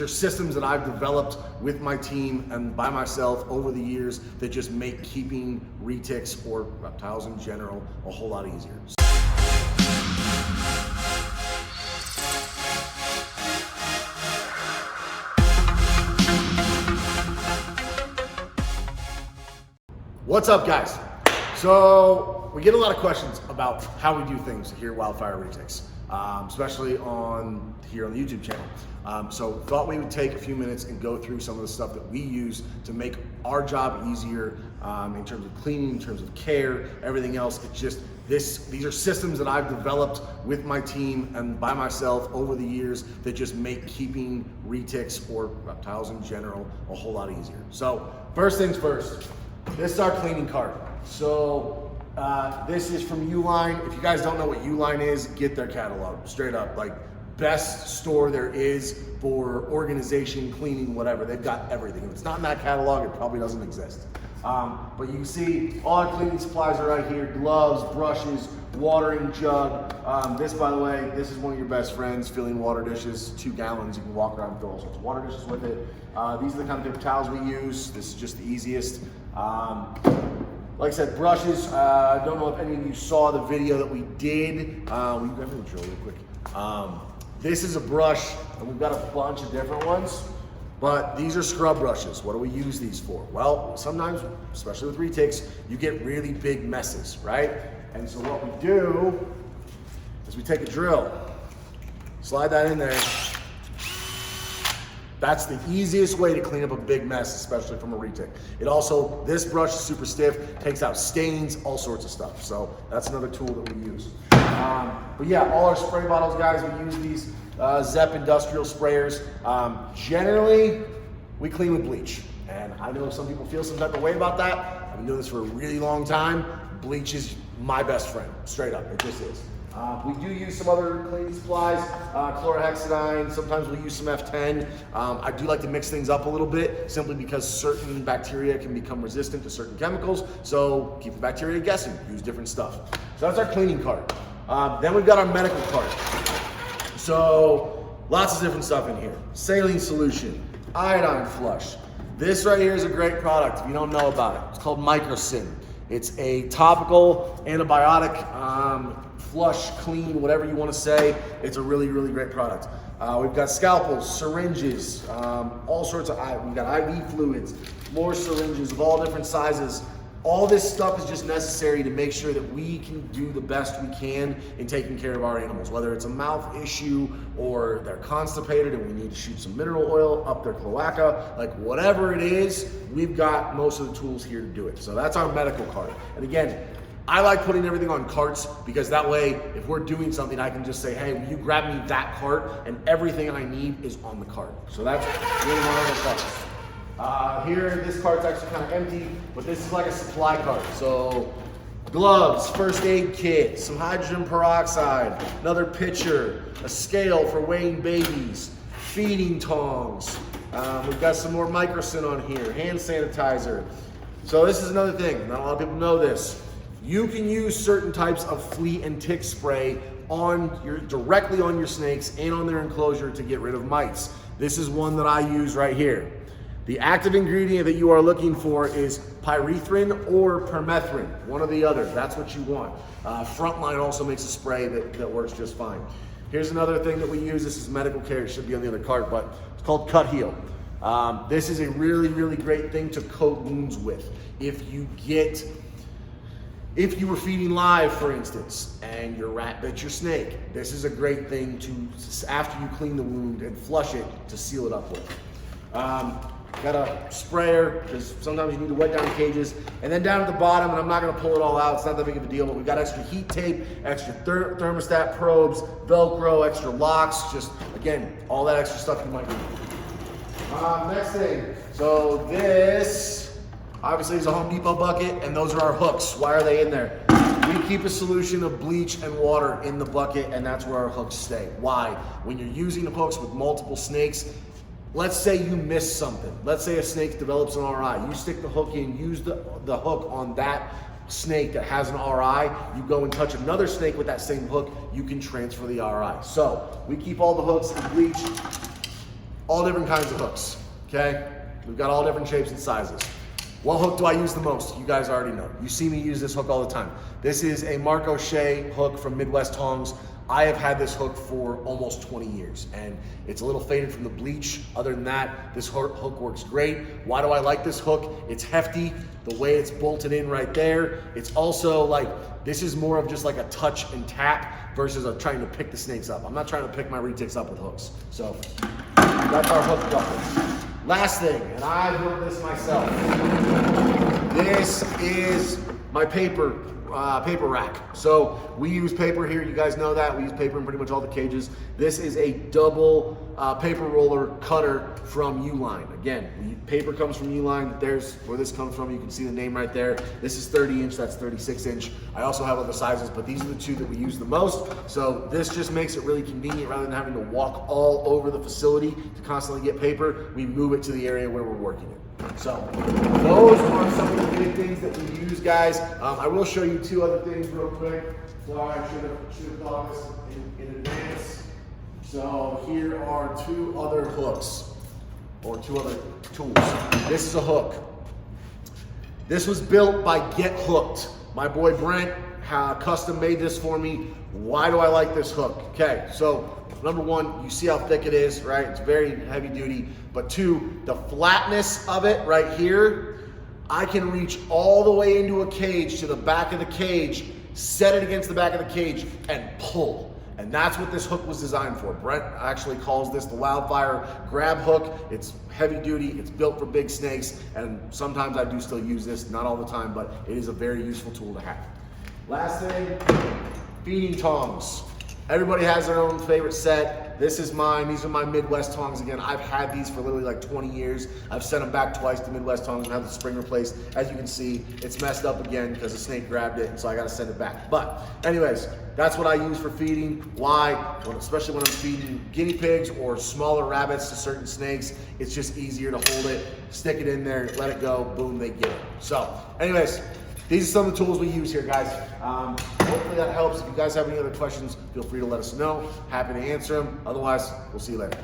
These are systems that I've developed with my team and by myself over the years that just make keeping retics or reptiles in general a whole lot easier. What's up, guys? So we get a lot of questions about how we do things here at Wildfire Retics, especially here on the YouTube channel. So thought we would take a few minutes and go through some of the stuff that we use to make our job easier in terms of cleaning, in terms of care, everything else. It's just these are systems that I've developed with my team and by myself over the years that just make keeping retics or reptiles in general a whole lot easier. So first things first. This is our cleaning cart. So this is from Uline. If you guys don't know what Uline is, get their catalog, straight up. Like, best store there is for organization, cleaning, whatever. They've got everything. If it's not in that catalog, it probably doesn't exist. But you can see all our cleaning supplies are right here: gloves, brushes, watering jug. This, by the way, this is one of your best friends, filling water dishes, 2 gallons. You can walk around and fill all sorts of water dishes with it. These are the kind of paper towels we use. This is just the easiest. Like I said, brushes. I don't know if any of you saw the video that we did. Will you grab me the drill real quick? This is a brush, and we've got a bunch of different ones, but these are scrub brushes. What do we use these for? Well, sometimes, especially with retics, you get really big messes, right? And so what we do is we take a drill, slide that in there. That's the easiest way to clean up a big mess, especially from a retic. It also, this brush is super stiff, takes out stains, all sorts of stuff. So that's another tool that we use. But yeah, all our spray bottles, guys, we use these Zepp industrial sprayers. Generally, we clean with bleach. And I know some people feel some type of way about that. I've been doing this for a really long time. Bleach is my best friend, straight up, it just is. We do use some other cleaning supplies, chlorhexidine, sometimes we use some F10. I do like to mix things up a little bit, simply because certain bacteria can become resistant to certain chemicals, so keep the bacteria guessing, use different stuff. So that's our cleaning cart. Then we've got our medical cart. So lots of different stuff in here. Saline solution, iodine flush. This right here is a great product if you don't know about it. It's called Microcin. It's a topical antibiotic, flush, clean, whatever you want to say. It's a really, really great product. We've got scalpels, syringes, all sorts of, we've got IV fluids, more syringes of all different sizes. All this stuff is just necessary to make sure that we can do the best we can in taking care of our animals, whether it's a mouth issue or they're constipated and we need to shoot some mineral oil up their cloaca, like whatever it is, we've got most of the tools here to do it. So that's our medical cart. And again, I like putting everything on carts because that way, if we're doing something, I can just say, hey, will you grab me that cart? And everything I need is on the cart. So that's really one of the carts. Here, this cart's actually kind of empty, but this is like a supply cart. So gloves, first aid kit, some hydrogen peroxide, another pitcher, a scale for weighing babies, feeding tongs. We've got some more Microcin on here, hand sanitizer. So this is another thing, not a lot of people know this. You can use certain types of flea and tick spray directly on your snakes and on their enclosure to get rid of mites. This is one that I use right here. The active ingredient that you are looking for is pyrethrin or permethrin, one or the other. That's what you want. Frontline also makes a spray that works just fine. Here's another thing that we use. This is medical care. It should be on the other cart, but it's called Cut Heal. This is a really, really great thing to coat wounds with. If you were feeding live, for instance, and your rat bit your snake, this is a great thing to, after you clean the wound and flush it, to seal it up with. Got a sprayer, because sometimes you need to wet down cages. And then down at the bottom, and I'm not gonna pull it all out, it's not that big of a deal, but we've got extra heat tape, extra thermostat probes, Velcro, extra locks, just, again, all that extra stuff you might need. Next thing, so this, obviously is a Home Depot bucket, and those are our hooks. Why are they in there? We keep a solution of bleach and water in the bucket, and that's where our hooks stay. Why? When you're using the hooks with multiple snakes, let's say you miss something. Let's say a snake develops an RI. You stick the hook in, use the hook on that snake that has an RI. You go and touch another snake with that same hook, you can transfer the RI. So we keep all the hooks and bleach all different kinds of hooks, okay? We've got all different shapes and sizes. What hook do I use the most? You guys already know. You see me use this hook all the time. This is a Mark O'Shea hook from Midwest Tongs. I have had this hook for almost 20 years and it's a little faded from the bleach. Other than that, this hook works great. Why do I like this hook? It's hefty, the way it's bolted in right there. It's also like, this is more of just like a touch and tap versus trying to pick the snakes up. I'm not trying to pick my retics up with hooks. So that's our hook couple. Last thing, and I built this myself. This is my paper rack. So we use paper here, you guys know that. We use paper in pretty much all the cages. This is a double paper roller cutter from Uline. Again, paper comes from Uline. There's where this comes from. You can see the name right there. This is 30 inch, that's 36 inch. I also have other sizes, but these are the two that we use the most. So this just makes it really convenient rather than having to walk all over the facility to constantly get paper. We move it to the area where we're working it. So those are some of the big things that we use, guys. I will show you two other things real quick. Sorry, I should have thought of this in advance. So here are two other hooks, or two other tools. This is a hook. This was built by Get Hooked. My boy Brent custom made this for me. Why do I like this hook? Okay, so number one, you see how thick it is, right? It's very heavy duty. But two, the flatness of it right here, I can reach all the way into a cage to the back of the cage, set it against the back of the cage and pull. And that's what this hook was designed for. Brent actually calls this the Wildfire grab hook. It's heavy duty, it's built for big snakes, and sometimes I do still use this, not all the time, but it is a very useful tool to have. Last thing, feeding tongs. Everybody has their own favorite set. This is mine. These are my Midwest Tongs. Again, I've had these for literally like 20 years. I've sent them back twice to Midwest Tongs and had the spring replaced. As you can see, it's messed up again because a snake grabbed it, and so I got to send it back. But anyways, that's what I use for feeding. Why? Especially when I'm feeding guinea pigs or smaller rabbits to certain snakes, it's just easier to hold it, stick it in there, let it go, boom, they get it. So anyways, these are some of the tools we use here, guys. Hopefully that helps. If you guys have any other questions, feel free to let us know. Happy to answer them. Otherwise, we'll see you later.